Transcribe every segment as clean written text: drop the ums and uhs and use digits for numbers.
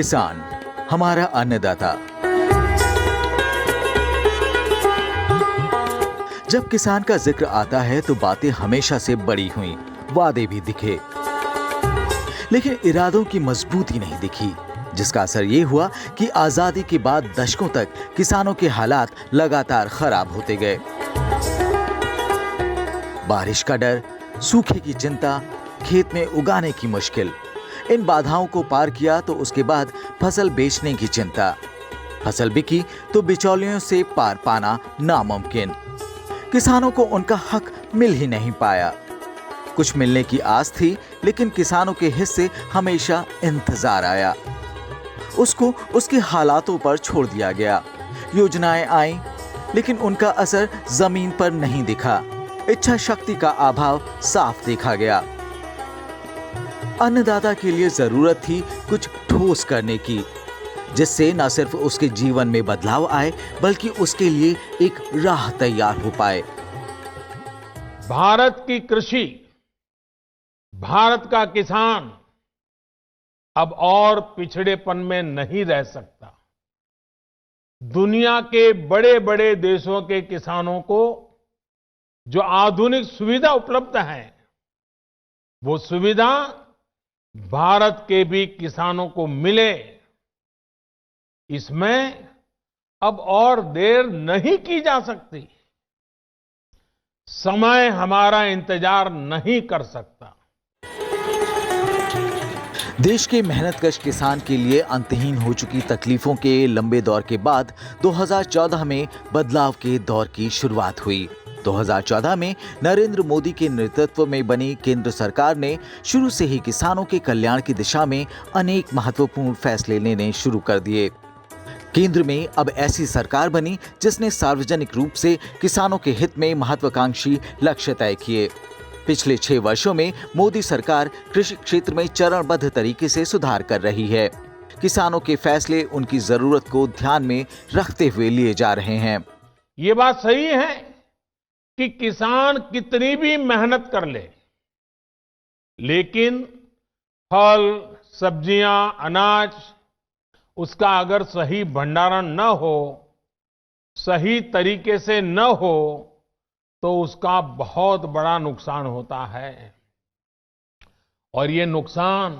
किसान हमारा अन्नदाता। जब किसान का जिक्र आता है तो बातें हमेशा से बड़ी हुई, वादे भी दिखे, लेकिन इरादों की मजबूती नहीं दिखी, जिसका असर ये हुआ कि आजादी के बाद दशकों तक किसानों के हालात लगातार खराब होते गए। बारिश का डर, सूखे की चिंता, खेत में उगाने की मुश्किल, इन बाधाओं को पार किया तो उसके बाद फसल बेचने की चिंता। फसल बिकी तो बिचौलियों से पार पाना नामुमकिन। किसानों को उनका हक मिल ही नहीं पाया। कुछ मिलने की आस थी, लेकिन किसानों के हिस्से हमेशा इंतजार आया। उसको उसके हालातों पर छोड़ दिया गया। योजनाएं आईं, लेकिन उनका असर जमीन पर नहीं दिखा। इच्छा शक्ति का अभाव साफ देखा गया। अन्नदाता के लिए जरूरत थी कुछ ठोस करने की, जिससे न सिर्फ उसके जीवन में बदलाव आए, बल्कि उसके लिए एक राह तैयार हो पाए। भारत की कृषि, भारत का किसान अब और पिछड़ेपन में नहीं रह सकता। दुनिया के बड़े बड़े देशों के किसानों को जो आधुनिक सुविधा उपलब्ध है, वो सुविधा भारत के भी किसानों को मिले, इसमें अब और देर नहीं की जा सकती। समय हमारा इंतजार नहीं कर सकता। देश के मेहनतकश किसान के लिए अंतहीन हो चुकी तकलीफों के लंबे दौर के बाद 2014 में बदलाव के दौर की शुरुआत हुई। 2014 में नरेंद्र मोदी के नेतृत्व में बनी केंद्र सरकार ने शुरू से ही किसानों के कल्याण की दिशा में अनेक महत्वपूर्ण फैसले लेने शुरू कर दिए। केंद्र में अब ऐसी सरकार बनी जिसने सार्वजनिक रूप से किसानों के हित में महत्वाकांक्षी लक्ष्य तय किए। पिछले 6 वर्षों में मोदी सरकार कृषि क्षेत्र में चरणबद्ध तरीके से सुधार कर रही है। किसानों के फैसले उनकी जरूरत को ध्यान में रखते हुए लिए जा रहे हैं। ये बात सही है कि किसान कितनी भी मेहनत कर ले, लेकिन फल, सब्जियां, अनाज, उसका अगर सही भंडारण न हो, सही तरीके से न हो, तो उसका बहुत बड़ा नुकसान होता है। और ये नुकसान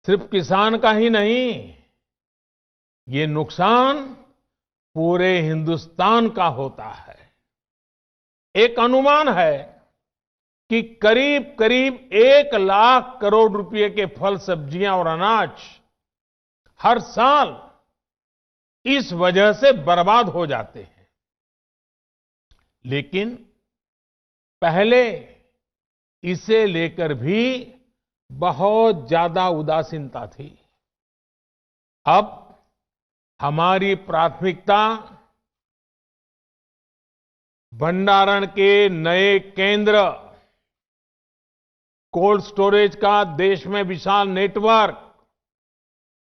सिर्फ किसान का ही नहीं, ये नुकसान पूरे हिंदुस्तान का होता है। एक अनुमान है कि करीब करीब 1 लाख करोड़ रुपए के फल, सब्जियां और अनाज हर साल इस वजह से बर्बाद हो जाते हैं। लेकिन पहले इसे लेकर भी बहुत ज्यादा उदासीनता थी। अब हमारी प्राथमिकता भंडारण के नए केंद्र, कोल्ड स्टोरेज का देश में विशाल नेटवर्क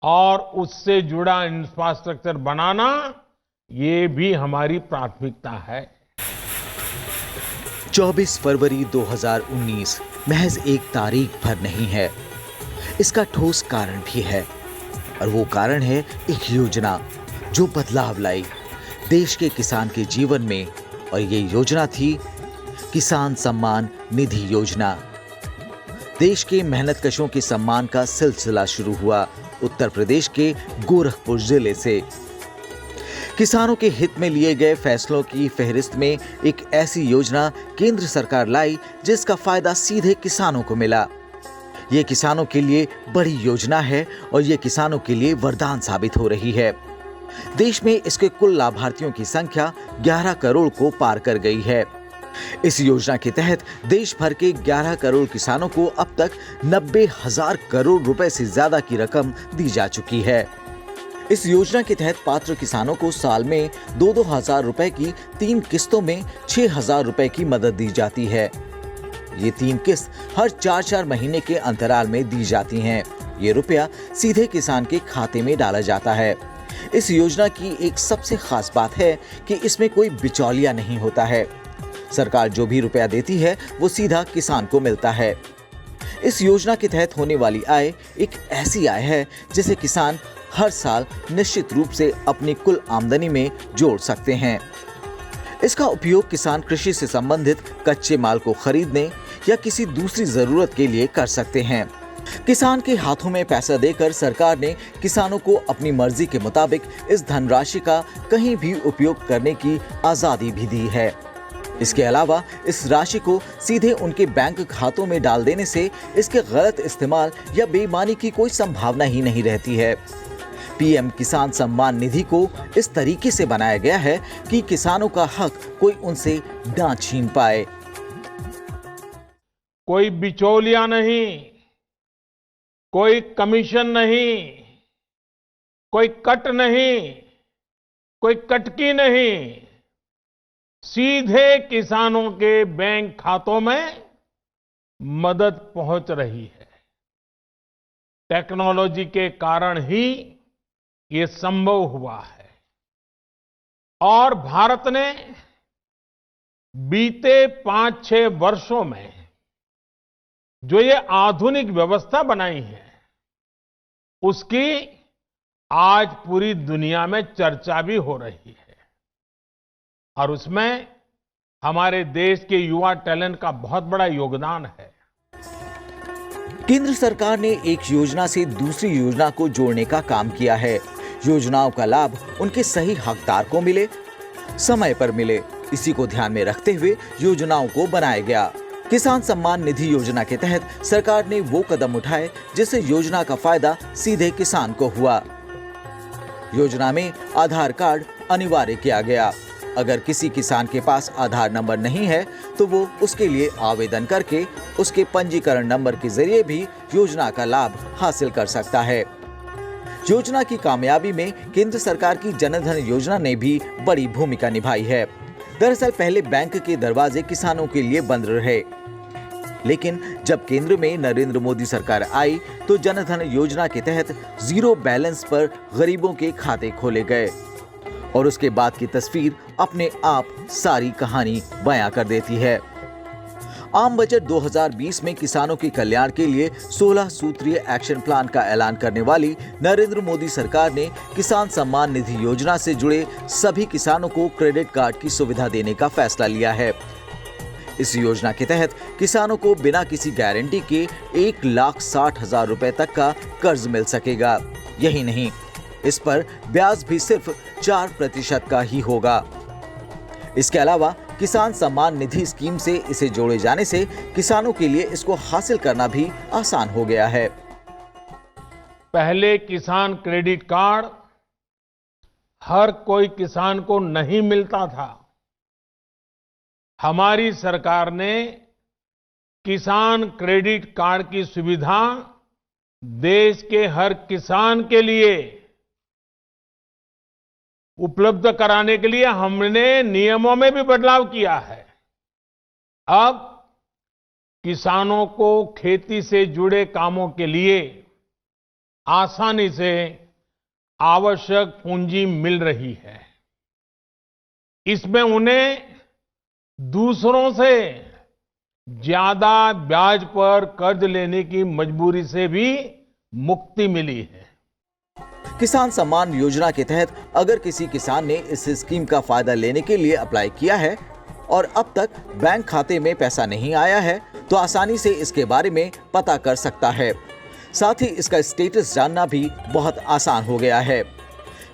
और उससे जुड़ा इंफ्रास्ट्रक्चर बनाना, ये भी हमारी प्राथमिकता है। 24 फरवरी 2019 महज एक तारीख भर नहीं है। इसका ठोस कारण भी है, और वो कारण है एक योजना जो बदलाव लाई देश के किसान के जीवन में, और ये योजना थी किसान सम्मान निधि योजना। देश के मेहनतकशों के सम्मान का सिलसिला शुरू हुआ उत्तर प्रदेश के गोरखपुर जिले से। किसानों के हित में लिए गए फैसलों की फहरिस्त में एक ऐसी योजना केंद्र सरकार लाई जिसका फायदा सीधे किसानों को मिला। ये किसानों के लिए बड़ी योजना है और ये किसानों के लिए वरदान साबित हो रही है। देश में इसके कुल लाभार्थियों की संख्या 11 करोड़ को पार कर गई है। इस योजना के तहत देश भर के 11 करोड़ किसानों को अब तक 90,000 करोड़ रुपए से ज्यादा की रकम दी जा चुकी है। इस योजना के तहत पात्र किसानों को साल में 2-2 हजार रुपए की 3 किस्तों में 6,000 रुपए की मदद दी जाती है। ये 3 किस्त हर 4-4 महीने के अंतराल में दी जाती हैं। ये रुपया सीधे किसान के खाते में डाला जाता है। इस योजना की एक सबसे खास बात है कि इसमें कोई बिचौलिया नहीं होता है। सरकार जो भी रुपया देती है वो सीधा किसान को मिलता है। इस योजना के तहत होने वाली आय एक ऐसी आय है जिसे किसान हर साल निश्चित रूप से अपनी कुल आमदनी में जोड़ सकते हैं। इसका उपयोग किसान कृषि से संबंधित कच्चे माल को खरीदने या किसी दूसरी जरूरत के लिए कर सकते हैं। किसान के हाथों में पैसा देकर सरकार ने किसानों को अपनी मर्जी के मुताबिक इस धनराशि का कहीं भी उपयोग करने की आजादी भी दी है। इसके अलावा इस राशि को सीधे उनके बैंक खातों में डाल देने से इसके गलत इस्तेमाल या बेईमानी की कोई संभावना ही नहीं रहती है। पीएम किसान सम्मान निधि को इस तरीके से बनाया गया है कि किसानों का हक कोई उनसे ना छीन पाए। कोई बिचौलिया नहीं, कोई कमीशन नहीं, कोई कट नहीं, कोई कटकी नहीं, सीधे किसानों के बैंक खातों में मदद पहुंच रही है। टेक्नोलॉजी के कारण ही ये संभव हुआ है और भारत ने बीते 5-6 वर्षों में जो ये आधुनिक व्यवस्था बनाई है उसकी आज पूरी दुनिया में चर्चा भी हो रही है और उसमें हमारे देश के युवा टैलेंट का बहुत बड़ा योगदान है। केंद्र सरकार ने एक योजना से दूसरी योजना को जोड़ने का काम किया है। योजनाओं का लाभ उनके सही हकदार को मिले, समय पर मिले, इसी को ध्यान में रखते हुए योजनाओं को बनाया गया। किसान सम्मान निधि योजना के तहत सरकार ने वो कदम उठाए जिससे योजना का फायदा सीधे किसान को हुआ। योजना में आधार कार्ड अनिवार्य किया गया। अगर किसी किसान के पास आधार नंबर नहीं है तो वो उसके लिए आवेदन करके उसके पंजीकरण नंबर के जरिए भी योजना का लाभ हासिल कर सकता है। योजना की कामयाबी में केंद्र सरकार की जनधन योजना ने भी बड़ी भूमिका निभाई है। दरअसल पहले बैंक के दरवाजे किसानों के लिए बंद रहे, लेकिन जब केंद्र में नरेंद्र मोदी सरकार आई तो जनधन योजना के तहत जीरो बैलेंस पर गरीबों के खाते खोले गए और उसके बाद की तस्वीर अपने आप सारी कहानी बयां कर देती है। आम बजट 2020 में किसानों के कल्याण के लिए 16 सूत्रीय एक्शन प्लान का ऐलान करने वाली नरेंद्र मोदी सरकार ने किसान सम्मान निधि योजना से जुड़े सभी किसानों को क्रेडिट कार्ड की सुविधा देने का फैसला लिया है। इस योजना के तहत किसानों को बिना किसी गारंटी के 1,60,000 रुपए तक का कर्ज मिल सकेगा। यही नहीं, इस पर ब्याज भी सिर्फ 4% का ही होगा। इसके अलावा किसान सम्मान निधि स्कीम से इसे जोड़े जाने से किसानों के लिए इसको हासिल करना भी आसान हो गया है। पहले किसान क्रेडिट कार्ड हर कोई किसान को नहीं मिलता था। हमारी सरकार ने किसान क्रेडिट कार्ड की सुविधा देश के हर किसान के लिए उपलब्ध कराने के लिए हमने नियमों में भी बदलाव किया है। अब किसानों को खेती से जुड़े कामों के लिए आसानी से आवश्यक पूंजी मिल रही है। इसमें उन्हें दूसरों से ज्यादा ब्याज पर कर्ज लेने की मजबूरी से भी मुक्ति मिली है। किसान सम्मान योजना के तहत अगर किसी किसान ने इस स्कीम का फायदा लेने के लिए अप्लाई किया है और अब तक बैंक खाते में पैसा नहीं आया है तो आसानी से इसके बारे में पता कर सकता है। साथ ही इसका स्टेटस जानना भी बहुत आसान हो गया है।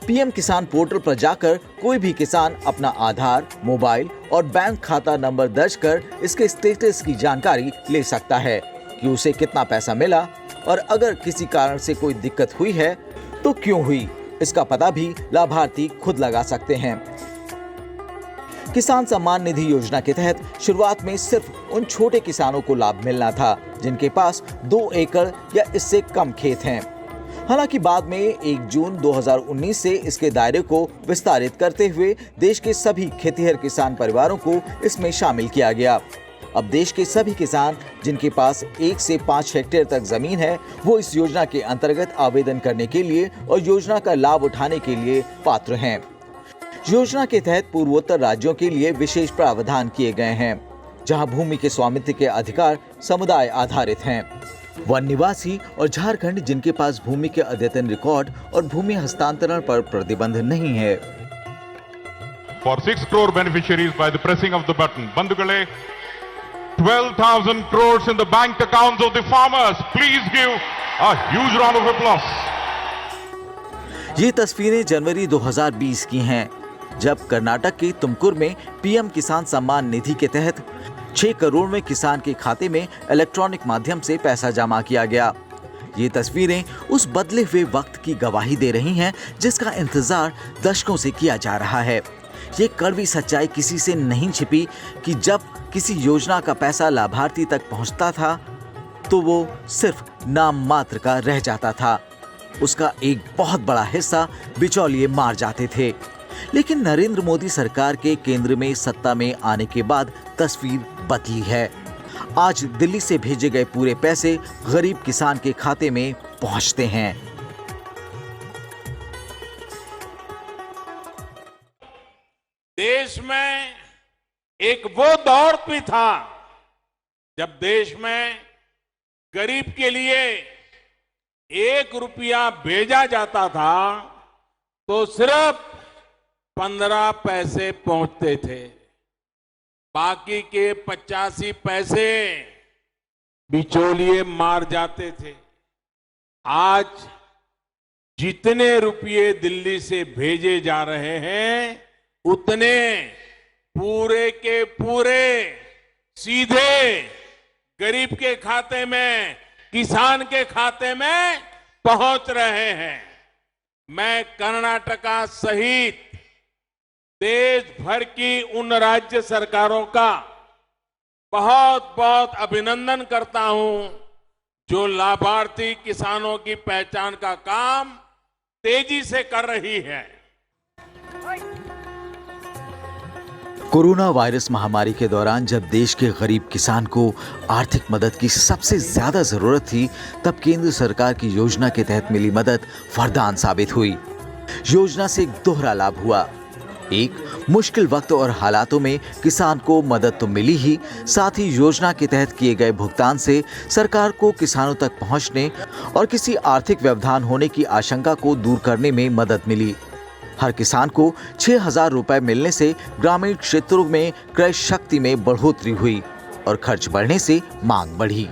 पीएम किसान पोर्टल पर जाकर कोई भी किसान अपना आधार, मोबाइल और बैंक खाता नंबर दर्ज कर इसके स्टेटस की जानकारी ले सकता है कि उसे कितना पैसा मिला और अगर किसी कारण से कोई दिक्कत हुई है तो क्यों हुई, इसका पता भी लाभार्थी खुद लगा सकते हैं। किसान सम्मान निधि योजना के तहत शुरुआत में सिर्फ उन छोटे किसानों को लाभ मिलना था जिनके पास 2 एकड़ या इससे कम खेत हैं। हालांकि बाद में 1 जून 2019 से इसके दायरे को विस्तारित करते हुए देश के सभी खेतिहर किसान परिवारों को इसमें शामिल किया गया। अब देश के सभी किसान जिनके पास 1 से 5 हेक्टेयर तक जमीन है वो इस योजना के अंतर्गत आवेदन करने के लिए और योजना का लाभ उठाने के लिए पात्र हैं। योजना के तहत पूर्वोत्तर राज्यों के लिए विशेष प्रावधान किए गए हैं जहां भूमि के स्वामित्व के अधिकार समुदाय आधारित हैं। वन निवासी और झारखंड जिनके पास भूमि के अद्यतन रिकॉर्ड और भूमि हस्तांतरण पर प्रतिबंध नहीं है। For 6 crore beneficiaries by the pressing of the button. Bandhugale, 12,000 crores in the bank accounts of the farmers. Please give a huge round of applause. ये तस्वीरें जनवरी 2020 की हैं, जब कर्नाटक के तुमकुर में पीएम किसान सम्मान निधि के तहत 6 करोड़ में किसान के खाते में इलेक्ट्रॉनिक माध्यम से पैसा जमा किया गया। ये तस्वीरें उस बदले हुए वक्त की गवाही दे रही हैं जिसका इंतजार दशकों से किया जा रहा है। ये कड़वी सच्चाई किसी से नहीं छिपी कि जब किसी योजना का पैसा लाभार्थी तक पहुंचता था तो वो सिर्फ नाम मात्र का रह जाता था। उसका एक बहुत बड़ा हिस्सा बिचौलिए मार जाते थे। लेकिन नरेंद्र मोदी सरकार के केंद्र में सत्ता में आने के बाद तस्वीर बदली है। आज दिल्ली से भेजे गए पूरे पैसे गरीब किसान के खाते में पहुंचते हैं। देश में एक वो दौर भी था जब देश में गरीब के लिए 1 रुपया भेजा जाता था तो सिर्फ 15 पैसे पहुंचते थे, बाकी के 85 पैसे बिचौलिए मार जाते थे। आज जितने रुपये दिल्ली से भेजे जा रहे हैं उतने पूरे के पूरे सीधे गरीब के खाते में, किसान के खाते में पहुंच रहे हैं। मैं कर्नाटका सहित देश भर की उन राज्य सरकारों का बहुत बहुत अभिनंदन करता हूं जो लाभार्थी किसानों की पहचान का काम तेजी से कर रही है। कोरोना वायरस महामारी के दौरान जब देश के गरीब किसान को आर्थिक मदद की सबसे ज्यादा जरूरत थी, तब केंद्र सरकार की योजना के तहत मिली मदद वरदान साबित हुई। योजना से एक दोहरा लाभ हुआ। एक, मुश्किल वक्त और हालातों में किसान को मदद तो मिली ही, साथ ही योजना के तहत किए गए भुगतान से सरकार को किसानों तक पहुंचने और किसी आर्थिक व्यवधान होने की आशंका को दूर करने में मदद मिली। हर किसान को 6,000 रुपए मिलने से ग्रामीण क्षेत्रों में क्रय शक्ति में बढ़ोतरी हुई और खर्च बढ़ने से मांग बढ़ी।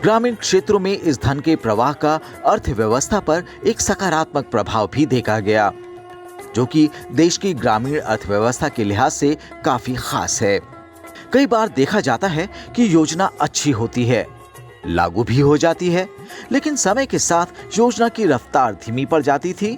ग्रामीण क्षेत्रों में इस धन के प्रवाह का अर्थव्यवस्था पर एक सकारात्मक प्रभाव भी देखा गया, जो कि देश की ग्रामीण अर्थव्यवस्था के लिहाज से काफी खास है। कई बार देखा जाता है कि योजना अच्छी होती है, लागू भी हो जाती है, लेकिन समय के साथ योजना की रफ्तार धीमी पड़ जाती थी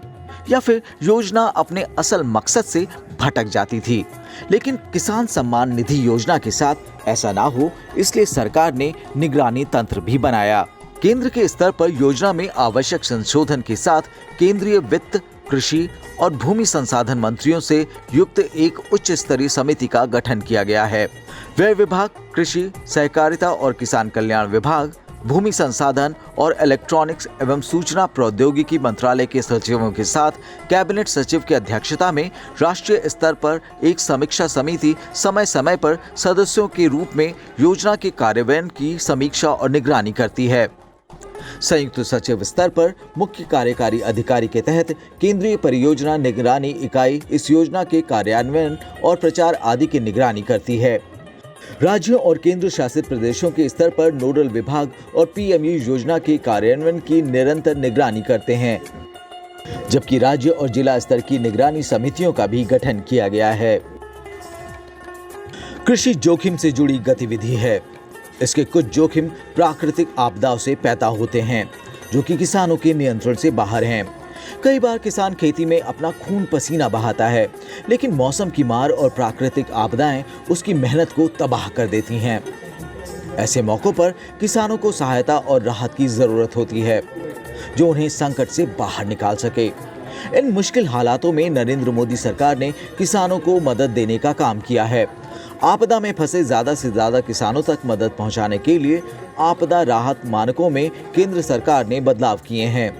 या फिर योजना अपने असल मकसद से भटक जाती थी। लेकिन किसान सम्मान निधि योजना के साथ ऐसा ना हो, इसलिए सरकार ने निगरानी तंत्र भी बनाया। केंद्र के स्तर पर योजना में आवश्यक संशोधन के साथ केंद्रीय वित्त, कृषि और भूमि संसाधन मंत्रियों से युक्त एक उच्च स्तरीय समिति का गठन किया गया है। व्यय विभाग, कृषि, सहकारिता और किसान कल्याण विभाग, भूमि संसाधन और इलेक्ट्रॉनिक्स एवं सूचना प्रौद्योगिकी मंत्रालय के सचिवों के साथ कैबिनेट सचिव की अध्यक्षता में राष्ट्रीय स्तर पर एक समीक्षा समिति समय समय पर सदस्यों के रूप में योजना के कार्यान्वयन की समीक्षा और निगरानी करती है। संयुक्त सचिव स्तर पर मुख्य कार्यकारी अधिकारी के तहत केंद्रीय परियोजना निगरानी इकाई इस योजना के कार्यान्वयन और प्रचार आदि की निगरानी करती है। राज्यों और केंद्र शासित प्रदेशों के स्तर पर नोडल विभाग और पीएमयू योजना के कार्यान्वयन की निरंतर निगरानी करते हैं, जबकि राज्य और जिला स्तर की निगरानी समितियों का भी गठन किया गया है। कृषि जोखिम से जुड़ी गतिविधि है। इसके कुछ जोखिम प्राकृतिक आपदाओं से पैदा होते हैं, जो कि किसानों के नियंत्रण से बाहर हैं। कई बार किसान खेती में अपना खून पसीना बहाता है, लेकिन मौसम की मार और प्राकृतिक आपदाएं उसकी मेहनत को तबाह कर देती हैं। ऐसे मौकों पर किसानों को सहायता और राहत की जरूरत होती है, जो उन्हें संकट से बाहर निकाल सके। इन मुश्किल हालातों में नरेंद्र मोदी सरकार ने किसानों को मदद देने का काम किया है। आपदा में फंसे ज्यादा से ज्यादा किसानों तक मदद पहुंचाने के लिए आपदा राहत मानकों में केंद्र सरकार ने बदलाव किए हैं।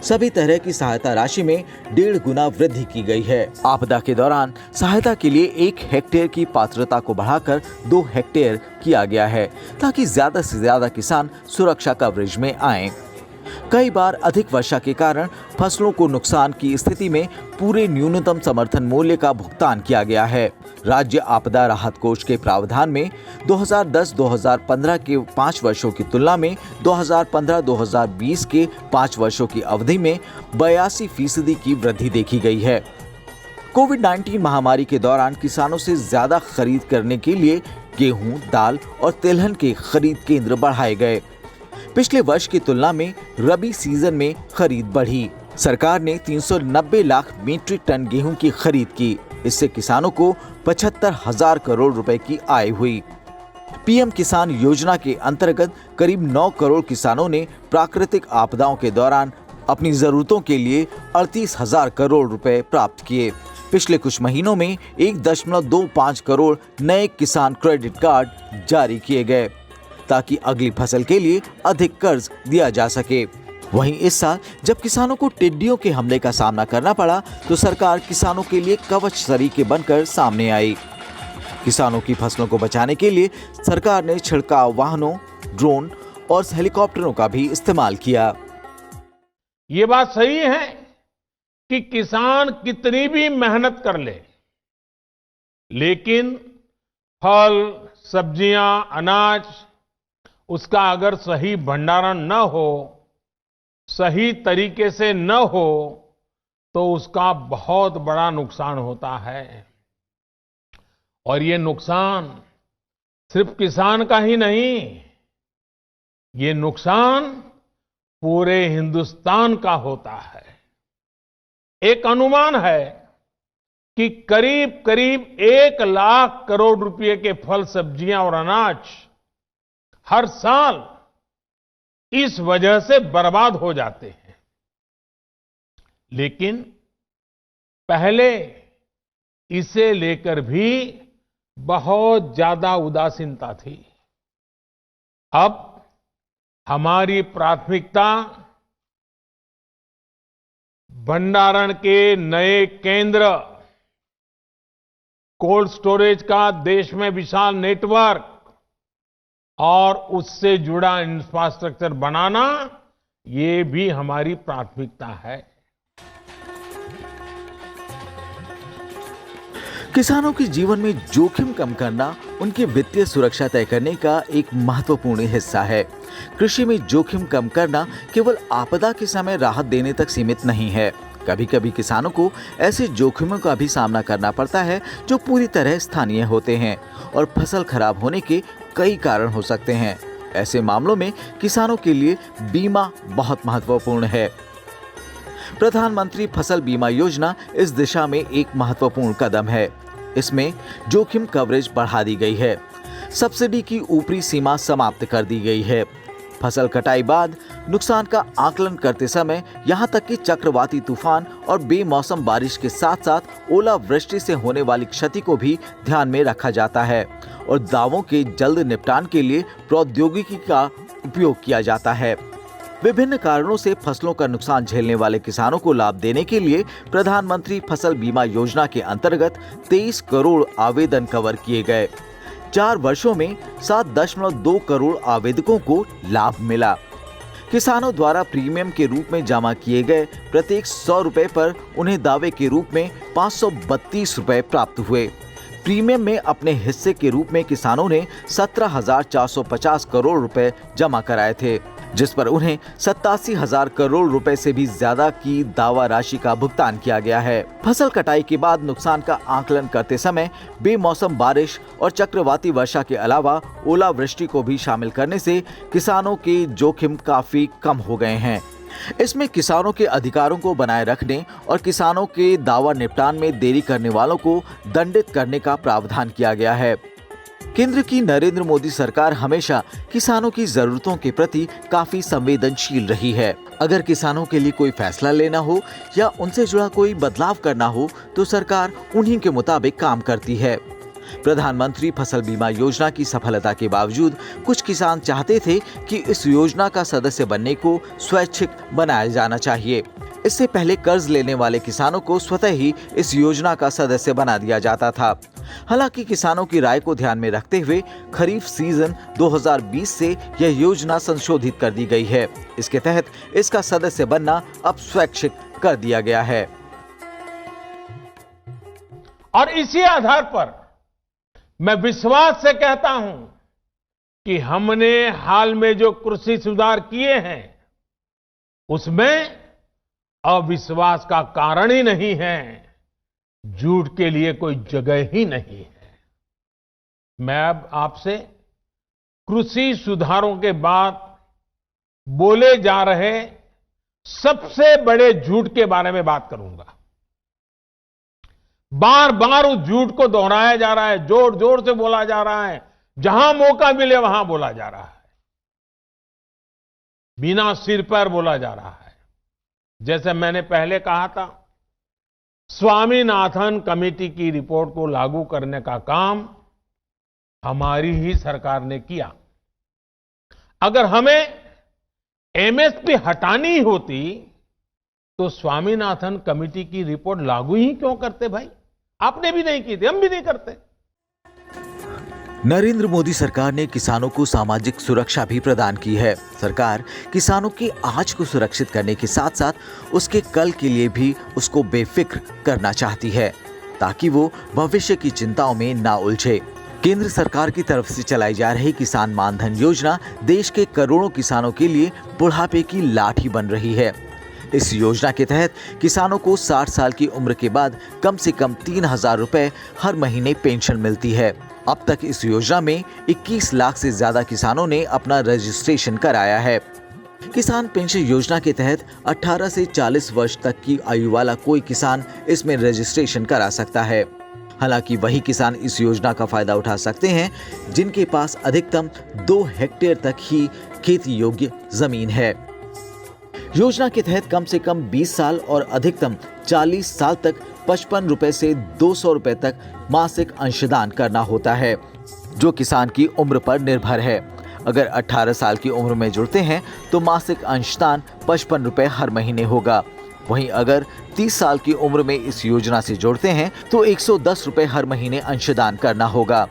सभी तरह की सहायता राशि में 1.5 गुना वृद्धि की गई है। आपदा के दौरान सहायता के लिए 1 हेक्टेयर की पात्रता को बढ़ाकर 2 हेक्टेयर किया गया है, ताकि ज्यादा से ज्यादा किसान सुरक्षा कवरेज में आएं। कई बार अधिक वर्षा के कारण फसलों को नुकसान की स्थिति में पूरे न्यूनतम समर्थन मूल्य का भुगतान किया गया है। राज्य आपदा राहत कोष के प्रावधान में 2010-2015 के 5 वर्षों की तुलना में 2015-2020 के 5 वर्षों की अवधि में 82% की वृद्धि देखी गई है। कोविड-19 महामारी के दौरान किसानों से ज्यादा खरीद करने के लिए गेहूं, दाल और तिलहन के खरीद केंद्र बढ़ाए गए। पिछले वर्ष की तुलना में रबी सीजन में खरीद बढ़ी। सरकार ने 390 लाख मीट्रिक टन गेहूं की खरीद की। इससे किसानों को 75,000 करोड़ रुपए की आय हुई। पीएम किसान योजना के अंतर्गत करीब 9 करोड़ किसानों ने प्राकृतिक आपदाओं के दौरान अपनी जरूरतों के लिए 38,000 करोड़ रुपए प्राप्त किए। पिछले कुछ महीनों में 1.25 करोड़ नए किसान क्रेडिट कार्ड जारी किए गए, ताकि अगली फसल के लिए अधिक कर्ज दिया जा सके। वहीं इस साल जब किसानों को टिड्डियों के हमले का सामना करना पड़ा, तो सरकार किसानों के लिए कवच सरीखे बनकर सामने आई। किसानों की फसलों को बचाने के लिए सरकार ने छिड़काव वाहनों, ड्रोन और हेलीकॉप्टरों का भी इस्तेमाल किया। ये बात सही है कि किसान कितनी भी मेहनत कर ले, लेकिन फल, सब्जियां, अनाज उसका अगर सही भंडारण न हो, सही तरीके से न हो, तो उसका बहुत बड़ा नुकसान होता है। और ये नुकसान सिर्फ किसान का ही नहीं, ये नुकसान पूरे हिंदुस्तान का होता है। एक अनुमान है कि करीब करीब 1 लाख करोड़ रुपए के फल, सब्जियां और अनाज हर साल इस वजह से बर्बाद हो जाते हैं। लेकिन पहले इसे लेकर भी बहुत ज्यादा उदासीनता थी। अब हमारी प्राथमिकता भंडारण के नए केंद्र, कोल्ड स्टोरेज का देश में विशाल नेटवर्क और उससे जुड़ा इंफ्रास्ट्रक्चर बनाना, ये भी हमारी प्राथमिकता है। किसानों के जीवन में जोखिम कम करना उनकी वित्तीय सुरक्षा तय करने का एक महत्वपूर्ण हिस्सा है। कृषि में जोखिम कम करना केवल आपदा के समय राहत देने तक सीमित नहीं है। कभी कभी किसानों को ऐसे जोखिमों का भी सामना करना पड़ता है जो पूरी तरह स्थानीय होते हैं और फसल खराब होने के कई कारण हो सकते हैं। ऐसे मामलों में किसानों के लिए बीमा बहुत महत्वपूर्ण है। प्रधानमंत्री फसल बीमा योजना इस दिशा में एक महत्वपूर्ण कदम है। इसमें जोखिम कवरेज बढ़ा दी गई है। सब्सिडी की ऊपरी सीमा समाप्त कर दी गई है। फसल कटाई बाद नुकसान का आकलन करते समय यहां तक कि चक्रवाती तूफान और बेमौसम बारिश के साथ साथ ओलावृष्टि से होने वाली क्षति को भी ध्यान में रखा जाता है और दावों के जल्द निपटान के लिए प्रौद्योगिकी का उपयोग किया जाता है। विभिन्न कारणों से फसलों का नुकसान झेलने वाले किसानों को लाभ देने के लिए प्रधानमंत्री फसल बीमा योजना के अंतर्गत 23 करोड़ आवेदन कवर किए गए। 4 वर्षों में 7.2 करोड़ आवेदकों को लाभ मिला। किसानों द्वारा प्रीमियम के रूप में जमा किए गए प्रत्येक 100 रुपए पर उन्हें दावे के रूप में 532 रुपए प्राप्त हुए। प्रीमियम में अपने हिस्से के रूप में किसानों ने 17,450 करोड़ रुपए जमा कराए थे, जिस पर उन्हें 87,000 करोड़ रुपए से भी ज्यादा की दावा राशि का भुगतान किया गया है। फसल कटाई के बाद नुकसान का आकलन करते समय बेमौसम बारिश और चक्रवाती वर्षा के अलावा ओलावृष्टि को भी शामिल करने से किसानों के जोखिम काफी कम हो गए हैं। इसमें किसानों के अधिकारों को बनाए रखने और किसानों के दावा निपटान में देरी करने वालों को दंडित करने का प्रावधान किया गया है। केंद्र की नरेंद्र मोदी सरकार हमेशा किसानों की जरूरतों के प्रति काफी संवेदनशील रही है। अगर किसानों के लिए कोई फैसला लेना हो या उनसे जुड़ा कोई बदलाव करना हो तो सरकार उन्हीं के मुताबिक काम करती है। प्रधानमंत्री फसल बीमा योजना की सफलता के बावजूद कुछ किसान चाहते थे कि इस योजना का सदस्य बनने को स्वैच्छिक बनाया जाना चाहिए। इससे पहले कर्ज लेने वाले किसानों को स्वतः ही इस योजना का सदस्य बना दिया जाता था। हालांकि किसानों की राय को ध्यान में रखते हुए खरीफ सीजन 2020 से यह योजना संशोधित कर दी गई है। इसके तहत इसका सदस्य बनना अब स्वैच्छिक कर दिया गया है। और इसी आधार पर मैं विश्वास से कहता हूं कि हमने हाल में जो कृषि सुधार किए हैं उसमें अविश्वास का कारण ही नहीं है, झूठ के लिए कोई जगह ही नहीं है। मैं अब आपसे कृषि सुधारों के बाद बोले जा रहे सबसे बड़े झूठ के बारे में बात करूंगा। बार बार उस झूठ को दोहराया जा रहा है, जोर जोर से बोला जा रहा है, जहां मौका मिले वहां बोला जा रहा है, बिना सिर पैर बोला जा रहा है। जैसे मैंने पहले कहा था, स्वामीनाथन कमेटी की रिपोर्ट को लागू करने का काम हमारी ही सरकार ने किया। अगर हमें एमएसपी हटानी होती तो स्वामीनाथन कमेटी की रिपोर्ट लागू ही क्यों करते भाई? आपने भी नहीं की थी, हम भी नहीं करते। नरेंद्र मोदी सरकार ने किसानों को सामाजिक सुरक्षा भी प्रदान की है। सरकार किसानों की आज को सुरक्षित करने के साथ साथ उसके कल के लिए भी उसको बेफिक्र करना चाहती है, ताकि वो भविष्य की चिंताओं में ना उलझे। केंद्र सरकार की तरफ से चलाई जा रही किसान मानधन योजना देश के करोड़ों किसानों के लिए बुढ़ापे की लाठी बन रही है। इस योजना के तहत किसानों को 60 साल की उम्र के बाद कम से कम 3,000 रुपए हर महीने पेंशन मिलती है। अब तक इस योजना में 21 लाख से ज्यादा किसानों ने अपना रजिस्ट्रेशन कराया है। किसान पेंशन योजना के तहत 18 से 40 वर्ष तक की आयु वाला कोई किसान इसमें रजिस्ट्रेशन करा सकता है। हालांकि वही किसान इस योजना का फायदा उठा सकते हैं जिनके पास अधिकतम 2 हेक्टेयर तक ही खेती योग्य जमीन है। योजना के तहत कम से कम 20 साल और अधिकतम 40 साल तक 55 रुपए से 200 रुपए तक मासिक अंशदान करना होता है, जो किसान की उम्र पर निर्भर है। अगर 18 साल की उम्र में जुड़ते हैं तो मासिक अंशदान 55 रुपए हर महीने होगा। वहीं अगर 30 साल की उम्र में इस योजना से जुड़ते हैं तो 110 रुपए हर महीने अंशदान करना होगा।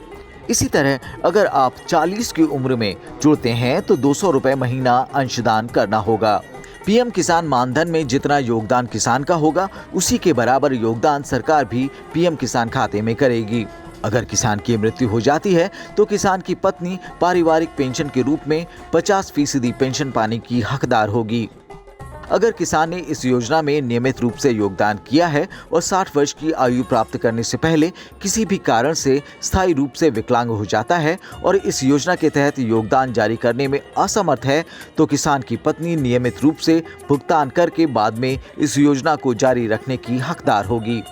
इसी तरह अगर आप 40 की उम्र में जुड़ते हैं तो 200 रुपए महीना अंशदान करना होगा। पीएम किसान मानधन में जितना योगदान किसान का होगा उसी के बराबर योगदान सरकार भी पीएम किसान खाते में करेगी। अगर किसान की मृत्यु हो जाती है तो किसान की पत्नी पारिवारिक पेंशन के रूप में 50% पेंशन पाने की हकदार होगी। अगर किसान ने इस योजना में नियमित रूप से योगदान किया है और 60 वर्ष की आयु प्राप्त करने से पहले किसी भी कारण से स्थायी रूप से विकलांग हो जाता है और इस योजना के तहत योगदान जारी करने में असमर्थ है तो किसान की पत्नी नियमित रूप से भुगतान करके बाद में इस योजना को जारी रखने की हकदार होगी।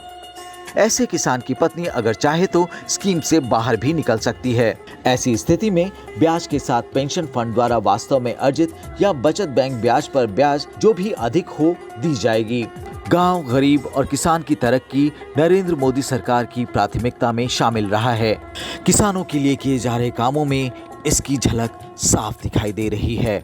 ऐसे किसान की पत्नी अगर चाहे तो स्कीम से बाहर भी निकल सकती है। ऐसी स्थिति में ब्याज के साथ पेंशन फंड द्वारा वास्तव में अर्जित या बचत बैंक ब्याज पर ब्याज जो भी अधिक हो दी जाएगी। गांव, गरीब और किसान की तरक्की नरेंद्र मोदी सरकार की प्राथमिकता में शामिल रहा है। किसानों के लिए किए जा रहे कामों में इसकी झलक साफ दिखाई दे रही है।